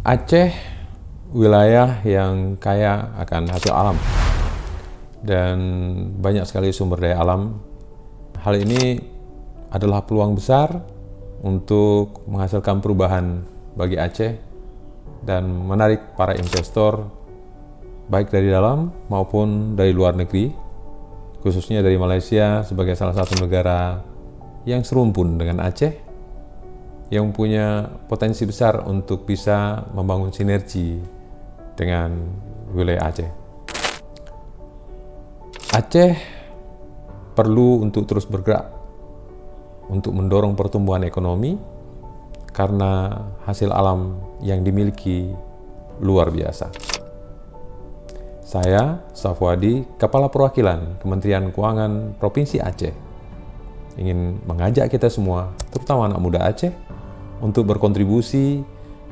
Aceh wilayah yang kaya akan hasil alam dan banyak sekali sumber daya alam. Hal ini adalah peluang besar untuk menghasilkan perubahan bagi Aceh dan menarik para investor baik dari dalam maupun dari luar negeri, khususnya dari Malaysia sebagai salah satu negara yang serumpun dengan Aceh, yang punya potensi besar untuk bisa membangun sinergi dengan wilayah Aceh. Aceh perlu untuk terus bergerak untuk mendorong pertumbuhan ekonomi karena hasil alam yang dimiliki luar biasa. Saya, Safwadi, Kepala Perwakilan Kementerian Keuangan Provinsi Aceh, ingin mengajak kita semua, terutama anak muda Aceh, untuk berkontribusi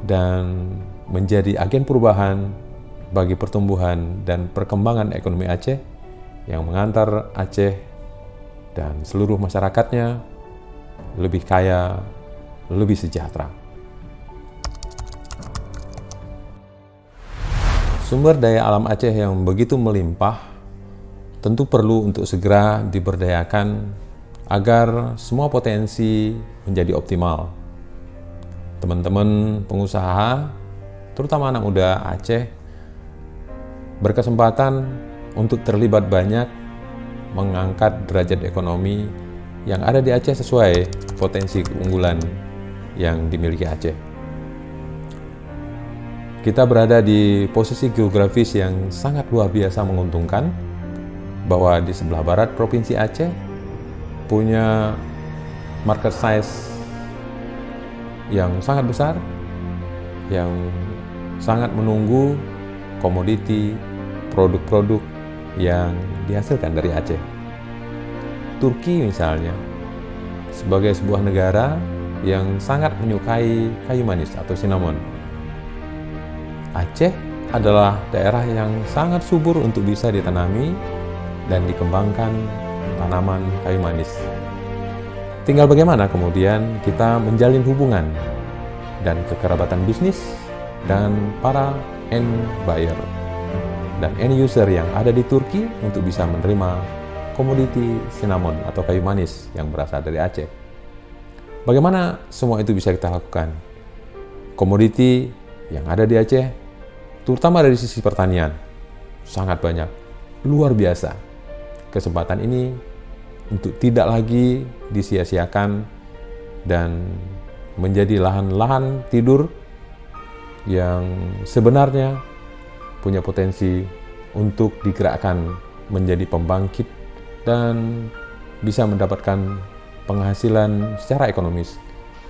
dan menjadi agen perubahan bagi pertumbuhan dan perkembangan ekonomi Aceh yang mengantar Aceh dan seluruh masyarakatnya lebih kaya, lebih sejahtera. Sumber daya alam Aceh yang begitu melimpah tentu perlu untuk segera diberdayakan agar semua potensi menjadi optimal. Teman-teman pengusaha, terutama anak muda Aceh, berkesempatan untuk terlibat banyak mengangkat derajat ekonomi yang ada di Aceh sesuai potensi keunggulan yang dimiliki Aceh. Kita berada di posisi geografis yang sangat luar biasa menguntungkan, bahwa di sebelah barat Provinsi Aceh punya market size yang sangat besar, yang sangat menunggu komoditi, produk-produk yang dihasilkan dari Aceh. Turki misalnya, sebagai sebuah negara yang sangat menyukai kayu manis atau cinnamon. Aceh adalah daerah yang sangat subur untuk bisa ditanami dan dikembangkan tanaman kayu manis. Tinggal bagaimana kemudian kita menjalin hubungan dan kekerabatan bisnis dan para end buyer dan end user yang ada di Turki untuk bisa menerima komoditi cinnamon atau kayu manis yang berasal dari Aceh. Bagaimana semua itu bisa kita lakukan? Komoditi yang ada di Aceh, terutama dari sisi pertanian, sangat banyak, luar biasa. Kesempatan ini untuk tidak lagi disia-siakan dan menjadi lahan-lahan tidur yang sebenarnya punya potensi untuk digerakkan menjadi pembangkit dan bisa mendapatkan penghasilan secara ekonomis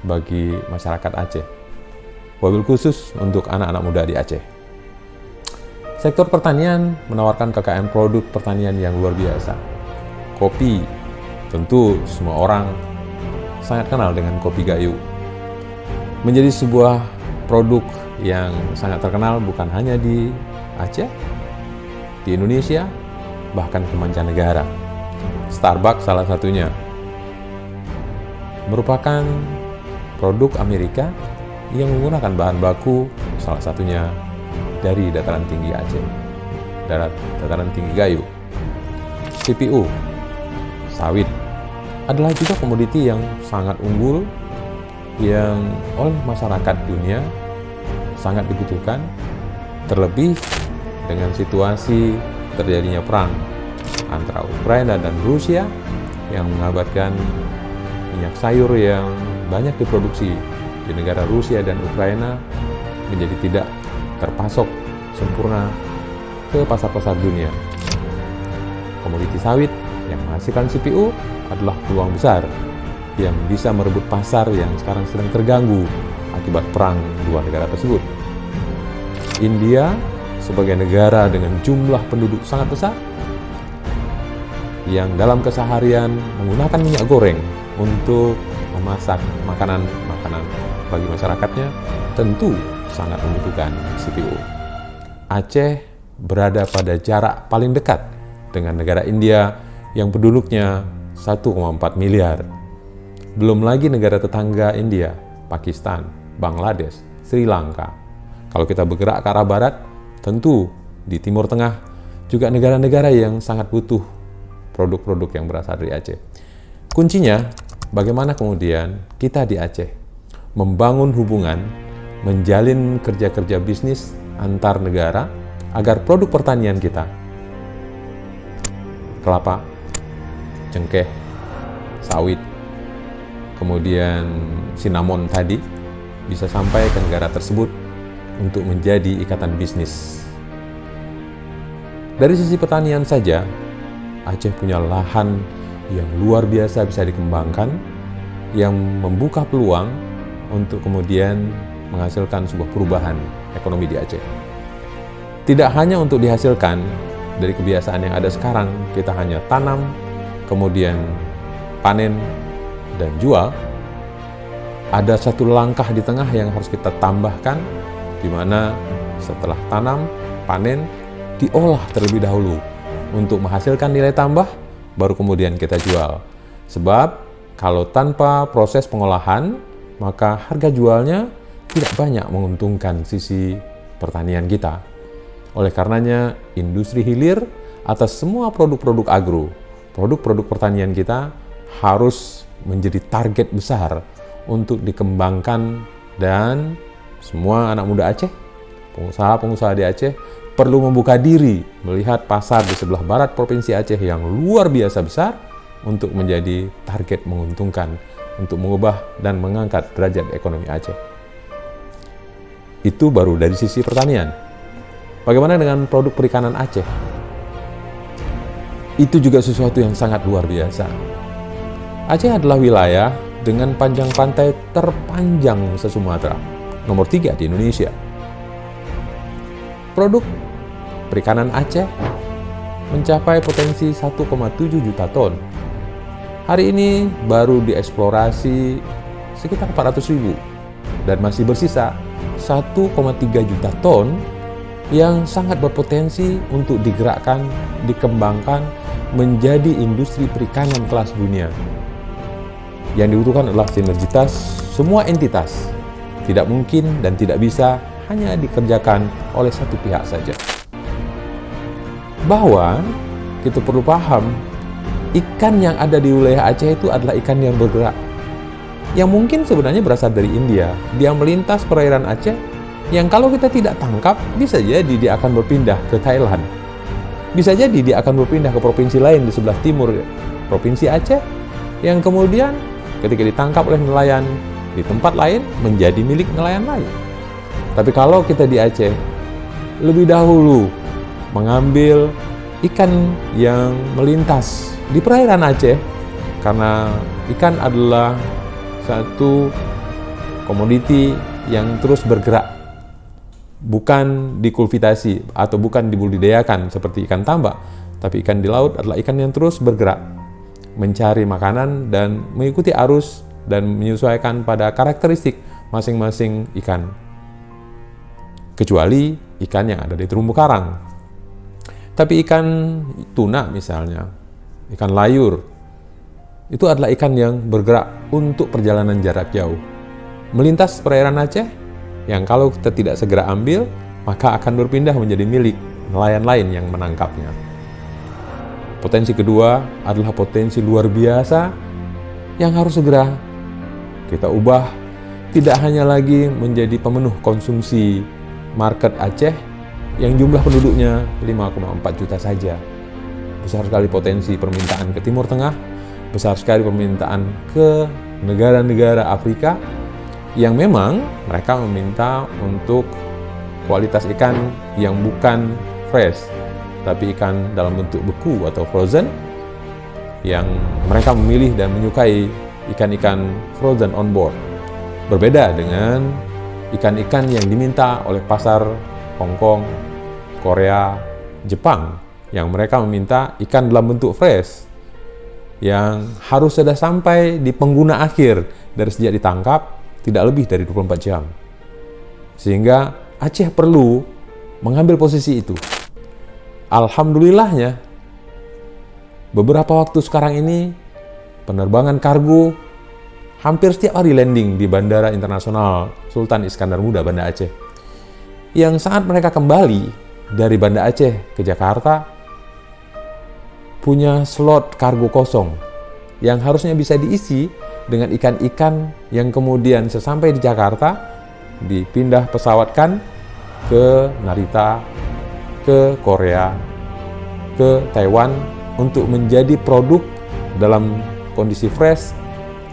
bagi masyarakat Aceh. Wabil khusus untuk anak-anak muda di Aceh. Sektor pertanian menawarkan KKM produk pertanian yang luar biasa. Kopi, tentu semua orang sangat kenal dengan kopi gayo. Menjadi sebuah produk yang sangat terkenal bukan hanya di Aceh, di Indonesia, bahkan ke mancanegara. Starbucks salah satunya. Merupakan produk Amerika yang menggunakan bahan baku salah satunya dari dataran tinggi Aceh, dataran tinggi gayo. CPU, sawit, adalah juga komoditi yang sangat unggul yang oleh masyarakat dunia sangat dibutuhkan, terlebih dengan situasi terjadinya perang antara Ukraina dan Rusia yang mengakibatkan minyak sayur yang banyak diproduksi di negara Rusia dan Ukraina menjadi tidak terpasok sempurna ke pasar-pasar dunia. Komoditi sawit yang menghasilkan CPU adalah peluang besar yang bisa merebut pasar yang sekarang sedang terganggu akibat perang dua negara tersebut. India sebagai negara dengan jumlah penduduk sangat besar yang dalam keseharian menggunakan minyak goreng untuk memasak makanan bagi masyarakatnya, tentu sangat membutuhkan CPU. Aceh berada pada jarak paling dekat dengan negara India yang penduduknya 1,4 miliar. Belum lagi negara tetangga India, Pakistan, Bangladesh, Sri Lanka. Kalau kita bergerak ke arah barat, tentu di Timur Tengah juga negara-negara yang sangat butuh produk-produk yang berasal dari Aceh. Kuncinya, bagaimana kemudian kita di Aceh membangun hubungan, menjalin kerja-kerja bisnis antar negara agar produk pertanian kita, kelapa, cengkeh, sawit, kemudian cinnamon tadi, bisa sampai ke negara tersebut untuk menjadi ikatan bisnis. Dari sisi pertanian saja, Aceh punya lahan yang luar biasa bisa dikembangkan, yang membuka peluang untuk kemudian menghasilkan sebuah perubahan ekonomi di Aceh. Tidak hanya untuk dihasilkan dari kebiasaan yang ada sekarang, kita hanya tanam, kemudian panen, dan jual. Ada satu langkah di tengah yang harus kita tambahkan, di mana setelah tanam, panen, diolah terlebih dahulu untuk menghasilkan nilai tambah, baru kemudian kita jual. Sebab kalau tanpa proses pengolahan, maka harga jualnya tidak banyak menguntungkan sisi pertanian kita. Oleh karenanya, industri hilir atas semua produk-produk agro, produk-produk pertanian kita harus menjadi target besar untuk dikembangkan, dan semua anak muda Aceh, pengusaha-pengusaha di Aceh perlu membuka diri melihat pasar di sebelah barat Provinsi Aceh yang luar biasa besar untuk menjadi target menguntungkan untuk mengubah dan mengangkat derajat ekonomi Aceh. Itu baru dari sisi pertanian. Bagaimana dengan produk perikanan Aceh? Itu juga sesuatu yang sangat luar biasa. Aceh adalah wilayah dengan panjang pantai terpanjang se-Sumatera, nomor 3 di Indonesia. Produk perikanan Aceh mencapai potensi 1,7 juta ton. Hari ini baru dieksplorasi sekitar 400.000 dan masih bersisa 1,3 juta ton yang sangat berpotensi untuk digerakkan, dikembangkan menjadi industri perikanan kelas dunia. Yang dibutuhkan adalah sinergitas semua entitas. Tidak mungkin dan tidak bisa hanya dikerjakan oleh satu pihak saja. Bahwa kita perlu paham, ikan yang ada di wilayah Aceh itu adalah ikan yang bergerak, yang mungkin sebenarnya berasal dari India. Dia melintas perairan Aceh, yang kalau kita tidak tangkap, bisa jadi dia akan berpindah ke Thailand. Bisa jadi dia akan berpindah ke provinsi lain di sebelah timur Provinsi Aceh, yang kemudian ketika ditangkap oleh nelayan di tempat lain, menjadi milik nelayan lain. Tapi kalau kita di Aceh, lebih dahulu mengambil ikan yang melintas di perairan Aceh, karena ikan adalah satu komoditi yang terus bergerak, bukan dikultivasi atau bukan dibudidayakan seperti ikan tambak, tapi ikan di laut adalah ikan yang terus bergerak, mencari makanan dan mengikuti arus dan menyesuaikan pada karakteristik masing-masing ikan. Kecuali ikan yang ada di terumbu karang. Tapi ikan tuna misalnya, ikan layur, itu adalah ikan yang bergerak untuk perjalanan jarak jauh, melintas perairan Aceh, yang kalau kita tidak segera ambil, maka akan berpindah menjadi milik nelayan lain yang menangkapnya. Potensi kedua adalah potensi luar biasa yang harus segera kita ubah, tidak hanya lagi menjadi pemenuh konsumsi market Aceh yang jumlah penduduknya 5,4 juta saja. Besar sekali potensi permintaan ke Timur Tengah, besar sekali permintaan ke negara-negara Afrika, yang memang mereka meminta untuk kualitas ikan yang bukan fresh, tapi ikan dalam bentuk beku atau frozen, yang mereka memilih dan menyukai ikan-ikan frozen on board. Berbeda dengan ikan-ikan yang diminta oleh pasar Hong Kong, Korea, Jepang, yang mereka meminta ikan dalam bentuk fresh, yang harus sudah sampai di pengguna akhir dari sejak ditangkap, tidak lebih dari 24 jam. Sehingga Aceh perlu mengambil posisi itu. Alhamdulillahnya, beberapa waktu sekarang ini, penerbangan kargo hampir setiap hari landing di Bandara Internasional Sultan Iskandar Muda, Banda Aceh. yang saat mereka kembali dari Banda Aceh ke Jakarta punya slot kargo kosong yang harusnya bisa diisi dengan ikan-ikan yang kemudian sesampai di Jakarta dipindah pesawatkan ke Narita, ke Korea, ke Taiwan untuk menjadi produk dalam kondisi fresh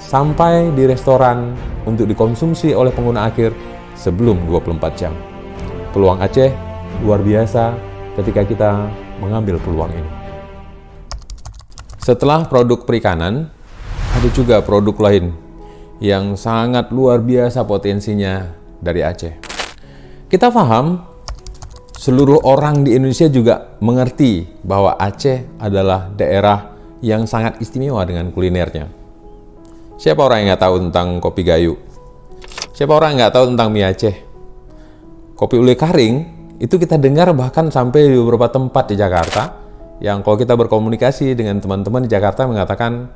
sampai di restoran untuk dikonsumsi oleh pengguna akhir sebelum 24 jam. Peluang Aceh luar biasa ketika kita mengambil peluang ini. Setelah produk perikanan, ada juga produk lain yang sangat luar biasa potensinya dari Aceh. Kita paham, seluruh orang di Indonesia juga mengerti bahwa Aceh adalah daerah yang sangat istimewa dengan kulinernya. Siapa orang yang nggak tahu tentang kopi Gayo? Siapa orang yang nggak tahu tentang mie Aceh? Kopi ule karing, itu kita dengar bahkan sampai di beberapa tempat di Jakarta, yang kalau kita berkomunikasi dengan teman-teman di Jakarta mengatakan,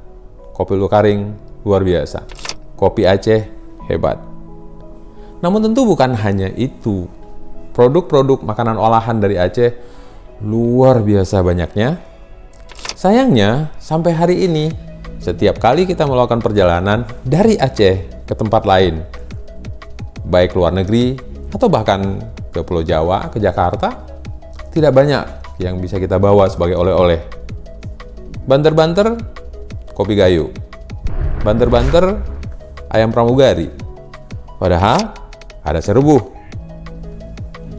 kopi ule karing luar biasa. Kopi Aceh hebat. Namun tentu bukan hanya itu. Produk-produk makanan olahan dari Aceh luar biasa banyaknya. Sayangnya, sampai hari ini, setiap kali kita melakukan perjalanan dari Aceh ke tempat lain, baik luar negeri atau bahkan ke Pulau Jawa, ke Jakarta, tidak banyak yang bisa kita bawa sebagai oleh-oleh. Banter-banter, kopi Gayo. Banter-banter, ayam pramugari. Padahal, ada serebuh.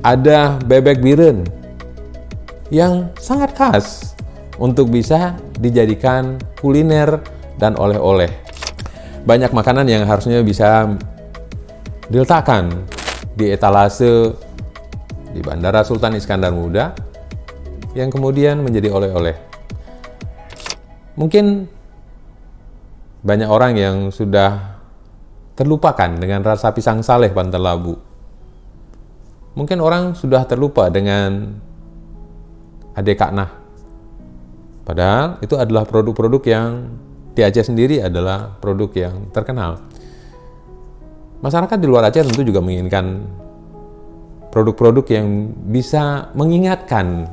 Ada bebek biren yang sangat khas untuk bisa dijadikan kuliner dan oleh-oleh. Banyak makanan yang harusnya bisa diletakkan di etalase di Bandara Sultan Iskandar Muda yang kemudian menjadi oleh-oleh. Mungkin banyak orang yang sudah terlupakan dengan rasa pisang saleh Banten Labu. Mungkin orang sudah terlupa dengan Ade Kaknah. Padahal itu adalah produk-produk yang di Aceh sendiri adalah produk yang terkenal. Masyarakat di luar Aceh tentu juga menginginkan produk-produk yang bisa mengingatkan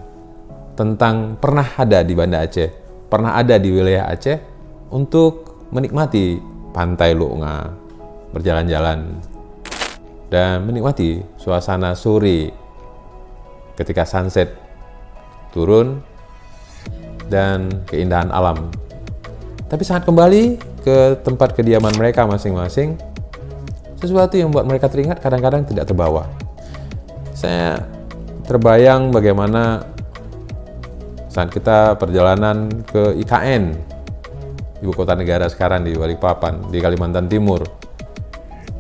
tentang pernah ada di Banda Aceh, pernah ada di wilayah Aceh untuk menikmati pantai Lunga, berjalan-jalan, dan menikmati suasana sore ketika sunset turun dan keindahan alam. Tapi saat kembali ke tempat kediaman mereka masing-masing, sesuatu yang membuat mereka teringat kadang-kadang tidak terbawa. Saya terbayang bagaimana saat kita perjalanan ke IKN, ibu kota negara sekarang di Balikpapan, di Kalimantan Timur.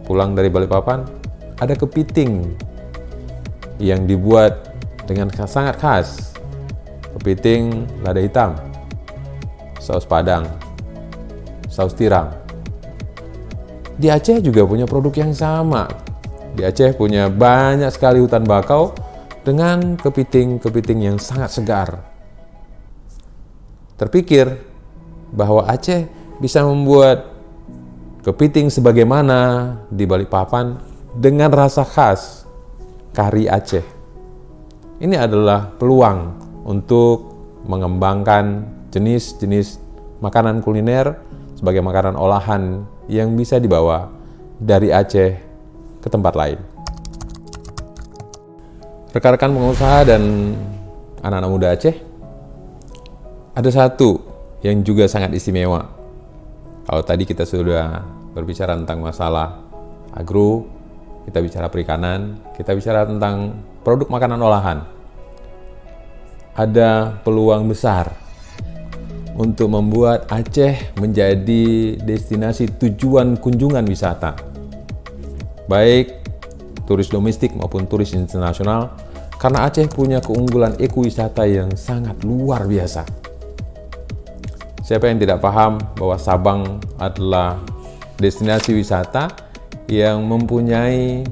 Pulang dari Balikpapan, ada kepiting yang dibuat dengan sangat khas. Kepiting lada hitam, saus padang, saus tiram. Di Aceh juga punya produk yang sama. Di Aceh punya banyak sekali hutan bakau dengan kepiting-kepiting yang sangat segar. Terpikir bahwa Aceh bisa membuat kepiting sebagaimana di Balikpapan dengan rasa khas kari Aceh. Ini adalah peluang untuk mengembangkan jenis-jenis makanan kuliner sebagai makanan olahan yang bisa dibawa dari Aceh ke tempat lain. Rekan-rekan pengusaha dan anak-anak muda Aceh, ada satu yang juga sangat istimewa. Kalau tadi kita sudah berbicara tentang masalah agro, kita bicara perikanan, kita bicara tentang produk makanan olahan. Ada peluang besar untuk membuat Aceh menjadi destinasi tujuan kunjungan wisata, baik turis domestik maupun turis internasional, karena Aceh punya keunggulan ekowisata yang sangat luar biasa. Siapa yang tidak paham bahwa Sabang adalah destinasi wisata yang mempunyai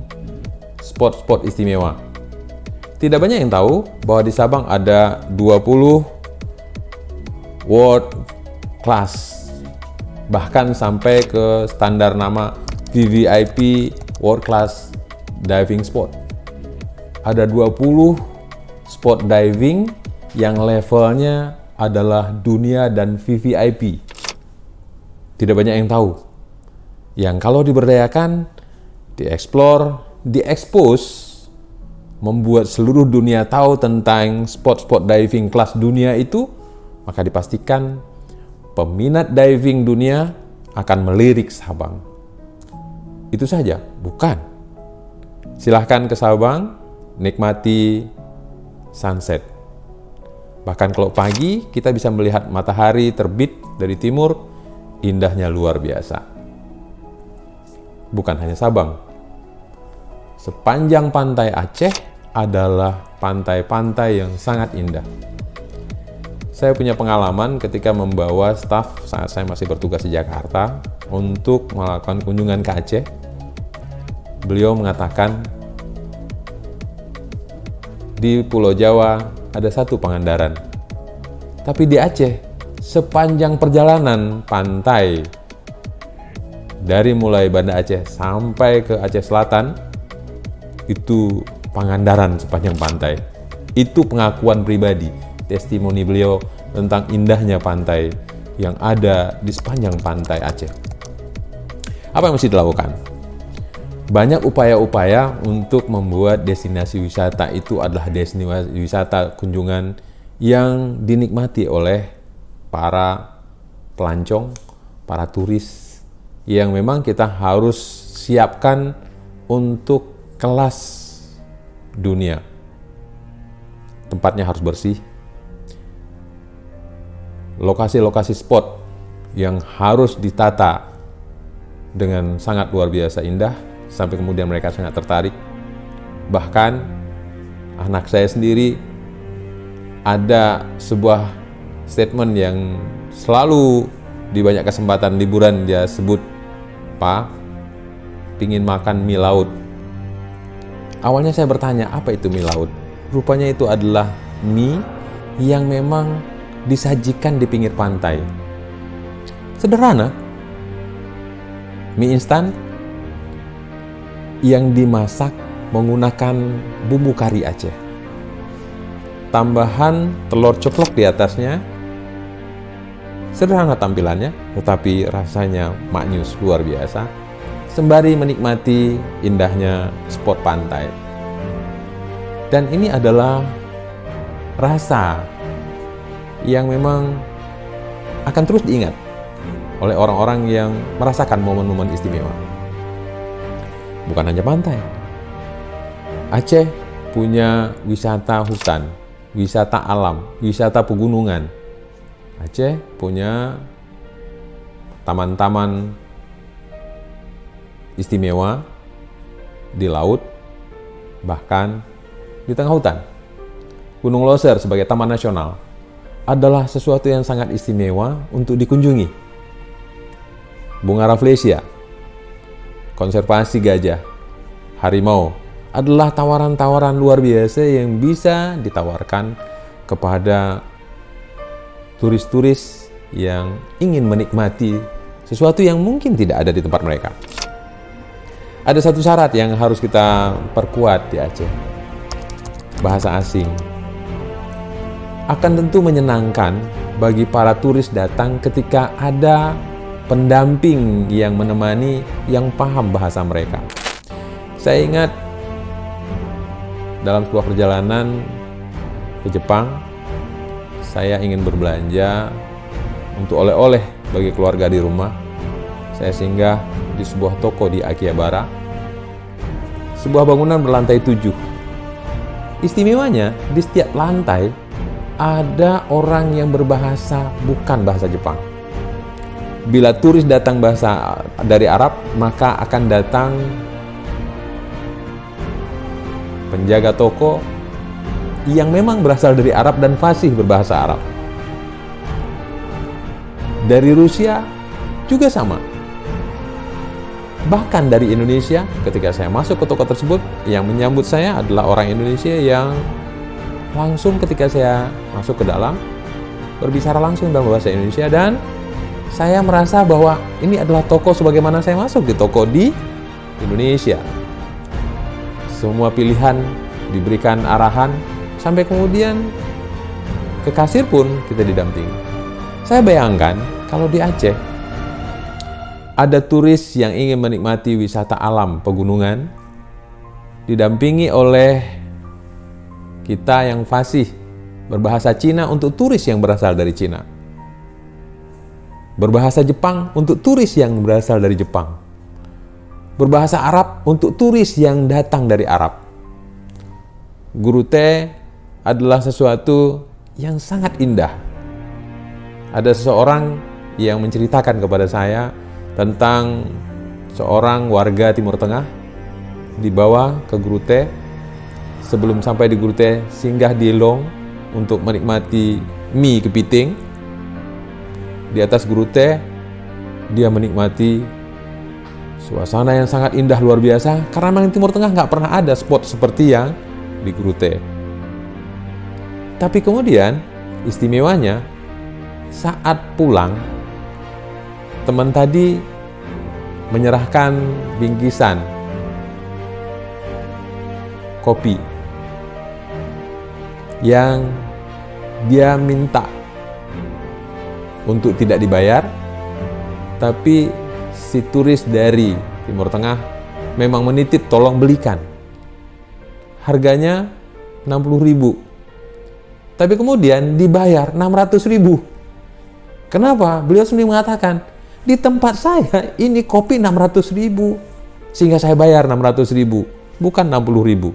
spot-spot istimewa. Tidak banyak yang tahu bahwa di Sabang ada 20 world class, bahkan sampai ke standar nama VVIP World Class Diving Spot. ada 20 spot diving yang levelnya adalah dunia dan VVIP. Tidak banyak yang tahu. Yang kalau diberdayakan, dieksplor, diekspos, membuat seluruh dunia tahu tentang spot-spot diving kelas dunia itu, maka dipastikan peminat diving dunia akan melirik Sabang. Itu saja? Bukan. Silahkan ke Sabang, nikmati sunset. Bahkan kalau pagi, kita bisa melihat matahari terbit dari timur, indahnya luar biasa. Bukan hanya Sabang. Sepanjang pantai Aceh adalah pantai-pantai yang sangat indah. Saya punya pengalaman ketika membawa staf saat saya masih bertugas di Jakarta untuk melakukan kunjungan ke Aceh. Beliau mengatakan, di Pulau Jawa ada satu Pangandaran. Tapi di Aceh, sepanjang perjalanan pantai, dari mulai Banda Aceh sampai ke Aceh Selatan, itu Pangandaran sepanjang pantai. Itu pengakuan pribadi, testimoni beliau tentang indahnya pantai yang ada di sepanjang pantai Aceh. Apa yang mesti dilakukan? Banyak upaya-upaya untuk membuat destinasi wisata itu adalah destinasi wisata kunjungan yang dinikmati oleh para pelancong, para turis yang memang kita harus siapkan untuk kelas dunia. Tempatnya harus bersih. Lokasi-lokasi spot yang harus ditata dengan sangat luar biasa indah, sampai kemudian mereka sangat tertarik. Bahkan anak saya sendiri ada sebuah statement yang selalu di banyak kesempatan liburan dia sebut, "Pak, pingin makan mie laut." Awalnya saya bertanya, apa itu mie laut? Rupanya itu adalah mie yang memang disajikan di pinggir pantai. Sederhana. Mie instan yang dimasak menggunakan bumbu kari Aceh. Tambahan telur ceplok di atasnya. Sederhana tampilannya, tetapi rasanya maknyus luar biasa. Sembari menikmati indahnya spot pantai. Dan ini adalah rasa yang memang akan terus diingat oleh orang-orang yang merasakan momen-momen istimewa. Bukan hanya pantai. Aceh punya wisata hutan, wisata alam, wisata pegunungan. Aceh punya taman-taman istimewa di laut, bahkan di tengah hutan. Gunung Loser sebagai taman nasional adalah sesuatu yang sangat istimewa untuk dikunjungi. Bunga Rafflesia, konservasi gajah, harimau adalah tawaran-tawaran luar biasa yang bisa ditawarkan kepada turis-turis yang ingin menikmati sesuatu yang mungkin tidak ada di tempat mereka. Ada satu syarat yang harus kita perkuat di Aceh. Bahasa asing. Akan tentu menyenangkan bagi para turis datang ketika ada pendamping yang menemani yang paham bahasa mereka. Saya ingat dalam sebuah perjalanan ke Jepang, saya ingin berbelanja untuk oleh-oleh bagi keluarga di rumah. Saya singgah di sebuah toko di Akihabara, sebuah bangunan berlantai 7. Istimewanya, di setiap lantai ada orang yang berbahasa bukan bahasa Jepang. Bila turis datang bahasa dari Arab, maka akan datang penjaga toko yang memang berasal dari Arab dan fasih berbahasa Arab. Dari Rusia juga sama. Bahkan dari Indonesia, ketika saya masuk ke toko tersebut, yang menyambut saya adalah orang Indonesia yang langsung ketika saya masuk ke dalam berbicara langsung dalam bahasa Indonesia, dan saya merasa bahwa ini adalah toko sebagaimana saya masuk di toko di Indonesia. Semua pilihan diberikan arahan, sampai kemudian ke kasir pun kita didampingi. Saya bayangkan kalau di Aceh ada turis yang ingin menikmati wisata alam pegunungan, didampingi oleh kita yang fasih berbahasa Cina untuk turis yang berasal dari Cina, berbahasa Jepang untuk turis yang berasal dari Jepang, berbahasa Arab untuk turis yang datang dari Arab. Guru Teh adalah sesuatu yang sangat indah. Ada seseorang yang menceritakan kepada saya tentang seorang warga Timur Tengah dibawa ke Guru Teh. Sebelum sampai di Guru Teh, singgah di Long untuk menikmati mie kepiting. Di atas Guru Teh, dia menikmati suasana yang sangat indah luar biasa, karena memang di Timur Tengah nggak pernah ada spot seperti yang di Guru Teh. Tapi kemudian istimewanya saat pulang, teman tadi menyerahkan bingkisan kopi yang dia minta untuk tidak dibayar, tapi si turis dari Timur Tengah memang menitip tolong belikan. Harganya 60.000, tapi kemudian dibayar 600.000. Kenapa? Beliau sendiri mengatakan, di tempat saya ini kopi 600.000, sehingga saya bayar 600.000, bukan 60.000.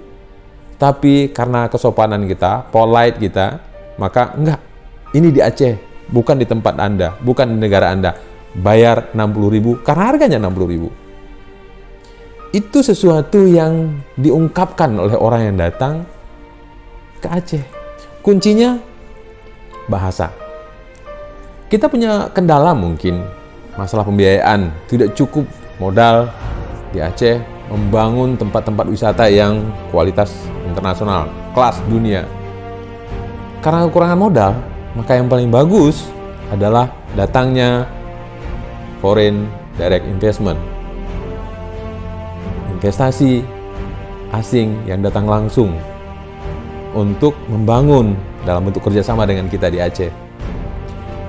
Tapi karena kesopanan kita, polite kita, maka enggak, ini di Aceh, bukan di tempat Anda, bukan di negara Anda, bayar 60.000 karena harganya 60.000. Itu sesuatu yang diungkapkan oleh orang yang datang ke Aceh. Kuncinya bahasa. Kita punya kendala mungkin masalah pembiayaan, tidak cukup modal di Aceh membangun tempat-tempat wisata yang kualitas internasional, kelas dunia. Karena kekurangan modal, maka yang paling bagus adalah datangnya foreign direct investment, investasi asing yang datang langsung untuk membangun dalam bentuk kerjasama dengan kita di Aceh.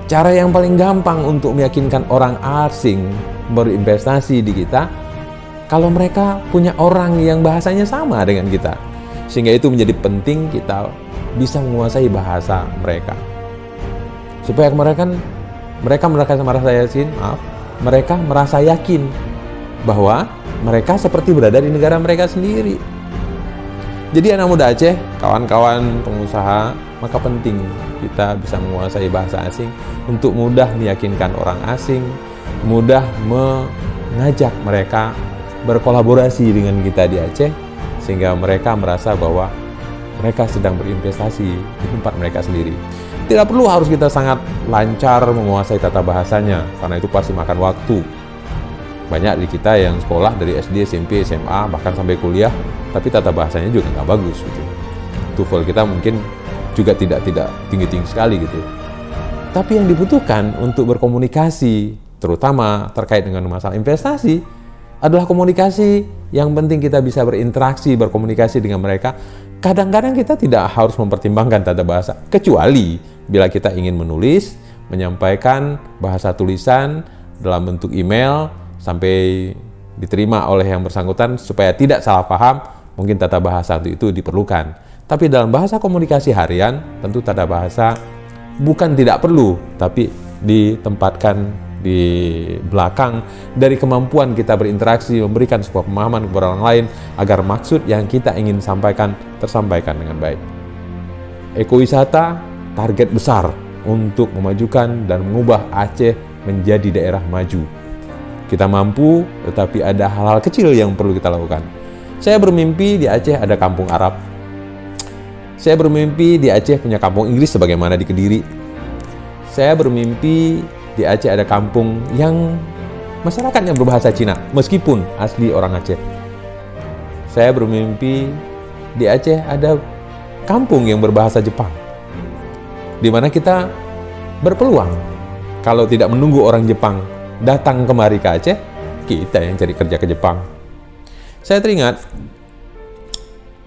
Cara yang paling gampang untuk meyakinkan orang asing berinvestasi di kita, kalau mereka punya orang yang bahasanya sama dengan kita. Sehingga itu menjadi penting kita bisa menguasai bahasa mereka. Supaya mereka merasa yakin bahwa mereka seperti berada di negara mereka sendiri. Jadi anak muda Aceh, kawan-kawan pengusaha, maka penting kita bisa menguasai bahasa asing untuk mudah meyakinkan orang asing, mudah mengajak mereka berkolaborasi dengan kita di Aceh, sehingga mereka merasa bahwa mereka sedang berinvestasi di tempat mereka sendiri. Tidak perlu harus kita sangat lancar menguasai tata bahasanya, karena itu pasti makan waktu. Banyak di kita yang sekolah dari SD, SMP, SMA, bahkan sampai kuliah, tapi tata bahasanya juga nggak bagus gitu. TOEFL kita mungkin juga tidak tinggi-tinggi sekali gitu. Tapi yang dibutuhkan untuk berkomunikasi, terutama terkait dengan masalah investasi, adalah komunikasi. Yang penting kita bisa berinteraksi, berkomunikasi dengan mereka. Kadang-kadang kita tidak harus mempertimbangkan tata bahasa, kecuali bila kita ingin menulis, menyampaikan bahasa tulisan dalam bentuk email sampai diterima oleh yang bersangkutan supaya tidak salah paham, mungkin tata bahasa itu diperlukan. Tapi dalam bahasa komunikasi harian, tentu tata bahasa bukan tidak perlu, tapi ditempatkan di belakang dari kemampuan kita berinteraksi, memberikan sebuah pemahaman kepada orang lain agar maksud yang kita ingin sampaikan tersampaikan dengan baik. Ekowisata target besar untuk memajukan dan mengubah Aceh menjadi daerah maju. Kita mampu, tetapi ada hal-hal kecil yang perlu kita lakukan. Saya bermimpi di Aceh ada kampung Arab. Saya bermimpi di Aceh punya kampung Inggris sebagaimana di Kediri. Saya bermimpi di Aceh ada kampung yang masyarakatnya berbahasa Cina, meskipun asli orang Aceh. Saya bermimpi di Aceh ada kampung yang berbahasa Jepang, di mana kita berpeluang, kalau tidak menunggu orang Jepang datang kemari ke Aceh, kita yang cari kerja ke Jepang. Saya teringat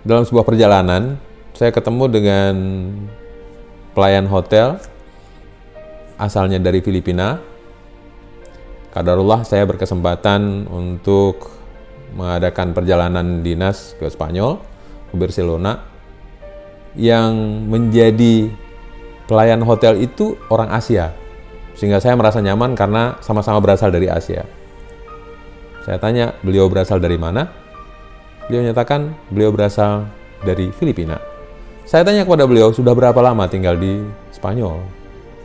dalam sebuah perjalanan, saya ketemu dengan pelayan hotel asalnya dari Filipina. Qadarullah saya berkesempatan untuk mengadakan perjalanan dinas ke Spanyol, ke Barcelona, yang menjadi pelayan hotel itu orang Asia. Sehingga saya merasa nyaman karena sama-sama berasal dari Asia. Saya tanya, beliau berasal dari mana? Beliau nyatakan, beliau berasal dari Filipina. Saya tanya kepada beliau, sudah berapa lama tinggal di Spanyol?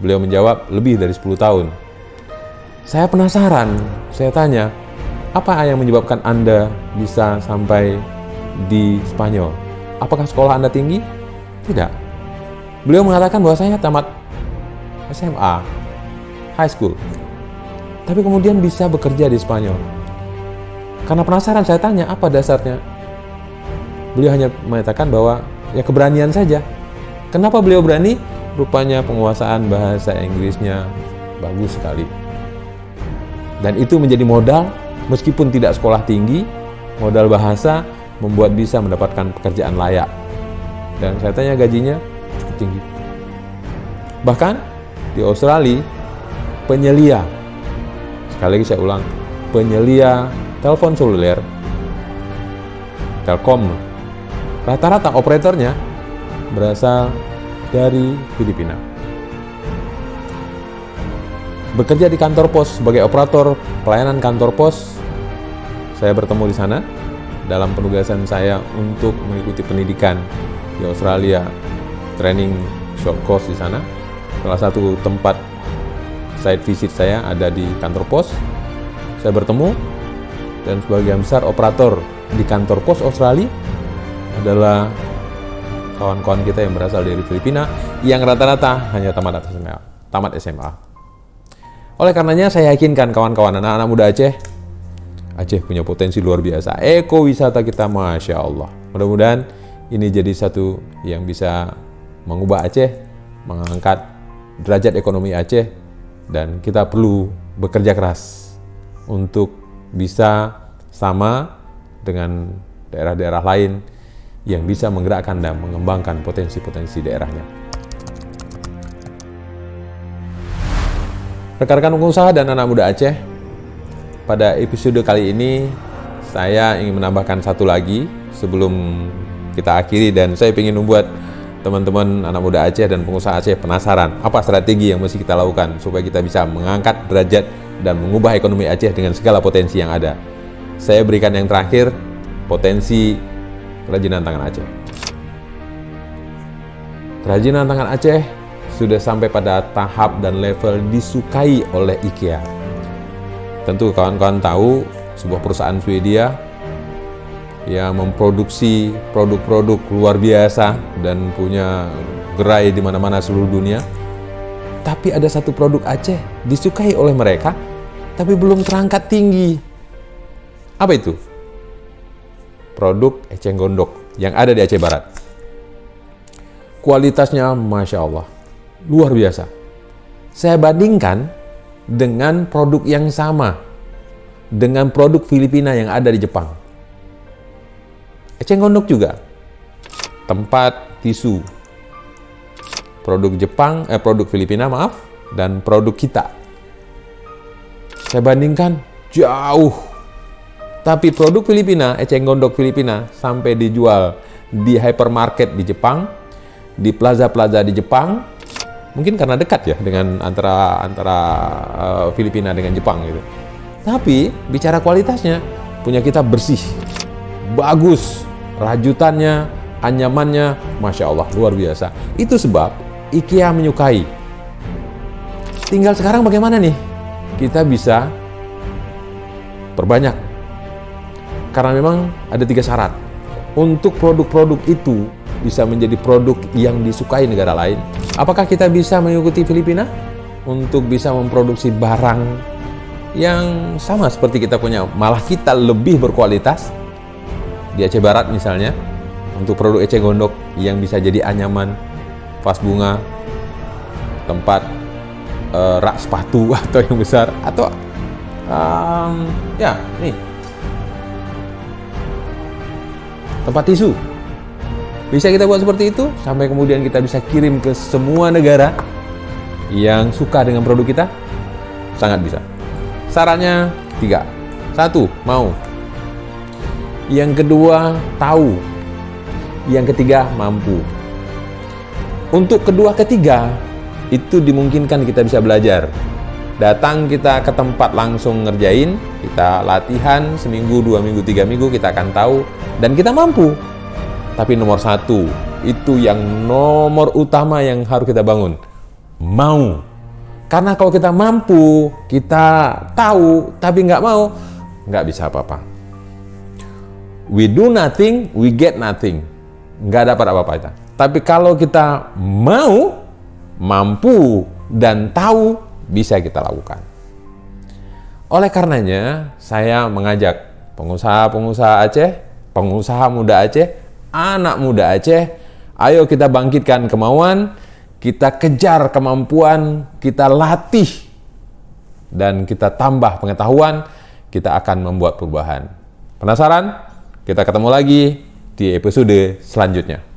Beliau menjawab, lebih dari 10 tahun. Saya penasaran, saya tanya, apa yang menyebabkan Anda bisa sampai di Spanyol? Apakah sekolah Anda tinggi? Tidak. Beliau mengatakan bahwa saya tamat SMA, high school. Tapi kemudian bisa bekerja di Spanyol. Karena penasaran saya tanya, apa dasarnya? Beliau hanya mengatakan bahwa ya keberanian saja. Kenapa beliau berani? Rupanya penguasaan bahasa Inggrisnya bagus sekali. Dan itu menjadi modal, meskipun tidak sekolah tinggi, modal bahasa membuat bisa mendapatkan pekerjaan layak. Dan saya tanya gajinya cukup tinggi. Bahkan di Australia, penyelia, sekali lagi saya ulang, penyelia telepon seluler, Telkom, rata-rata operatornya berasal dari Filipina. Bekerja di kantor pos sebagai operator pelayanan kantor pos, saya bertemu di sana dalam penugasan saya untuk mengikuti pendidikan di Australia, training short course di sana. Salah satu tempat site visit saya ada di kantor pos. Saya bertemu dan sebagian besar operator di kantor pos Australia adalah kawan-kawan kita yang berasal dari Filipina yang rata-rata hanya tamat SMA. Oleh karenanya saya yakinkan kawan-kawan anak-anak muda Aceh punya potensi luar biasa. Ekowisata kita Masya Allah. Mudah-mudahan ini jadi satu yang bisa mengubah Aceh, mengangkat derajat ekonomi Aceh, dan kita perlu bekerja keras untuk bisa sama dengan daerah-daerah lain yang bisa menggerakkan dan mengembangkan potensi-potensi daerahnya. Rekan-rekan pengusaha dan anak muda Aceh, pada episode kali ini saya ingin menambahkan satu lagi sebelum kita akhiri, dan saya ingin membuat teman-teman anak muda Aceh dan pengusaha Aceh penasaran apa strategi yang mesti kita lakukan supaya kita bisa mengangkat derajat dan mengubah ekonomi Aceh dengan segala potensi yang ada. Saya berikan yang terakhir, potensi kerajinan tangan Aceh. Kerajinan tangan Aceh sudah sampai pada tahap dan level disukai oleh IKEA. Tentu kawan-kawan tahu sebuah perusahaan Swedia yang memproduksi produk-produk luar biasa dan punya gerai di mana-mana seluruh dunia. Tapi ada satu produk Aceh disukai oleh mereka, tapi belum terangkat tinggi. Apa itu? Produk eceng gondok yang ada di Aceh Barat. Kualitasnya Masya Allah, luar biasa. Saya bandingkan dengan produk yang sama dengan produk Filipina yang ada di Jepang. Eceng gondok juga, tempat tisu. Produk produk Filipina dan produk kita. Saya bandingkan jauh. Tapi produk Filipina, eceng gondok Filipina sampai dijual di hypermarket di Jepang, di plaza-plaza di Jepang. Mungkin karena dekat ya dengan antara Filipina dengan Jepang gitu. Tapi bicara kualitasnya, punya kita bersih, bagus, rajutannya, anyamannya, Masya Allah, luar biasa. Itu sebab IKEA menyukai. Tinggal sekarang bagaimana nih? Kita bisa perbanyak. Karena memang ada 3 syarat. Untuk produk-produk itu bisa menjadi produk yang disukai negara lain. Apakah kita bisa mengikuti Filipina untuk bisa memproduksi barang yang sama seperti kita punya, malah kita lebih berkualitas di Aceh Barat misalnya, untuk produk eceng gondok yang bisa jadi anyaman, vas bunga, tempat rak sepatu atau yang besar, atau tempat tisu. Bisa kita buat seperti itu, sampai kemudian kita bisa kirim ke semua negara yang suka dengan produk kita? Sangat bisa. Syaratnya 3. 1, mau. Yang kedua, tahu. Yang ketiga, mampu. Untuk kedua ketiga, itu dimungkinkan kita bisa belajar. Datang kita ke tempat langsung ngerjain, kita latihan seminggu, 2 minggu, 3 minggu, kita akan tahu dan kita mampu. Tapi nomor 1, itu yang nomor utama yang harus kita bangun. Mau. Karena kalau kita mampu, kita tahu, tapi nggak mau, nggak bisa apa-apa. We do nothing, we get nothing. Nggak dapat apa-apa kita. Tapi kalau kita mau, mampu, dan tahu, bisa kita lakukan. Oleh karenanya, saya mengajak pengusaha-pengusaha Aceh, pengusaha muda Aceh, anak muda Aceh, ayo kita bangkitkan kemauan, kita kejar kemampuan, kita latih, dan kita tambah pengetahuan, kita akan membuat perubahan. Penasaran? Kita ketemu lagi di episode selanjutnya.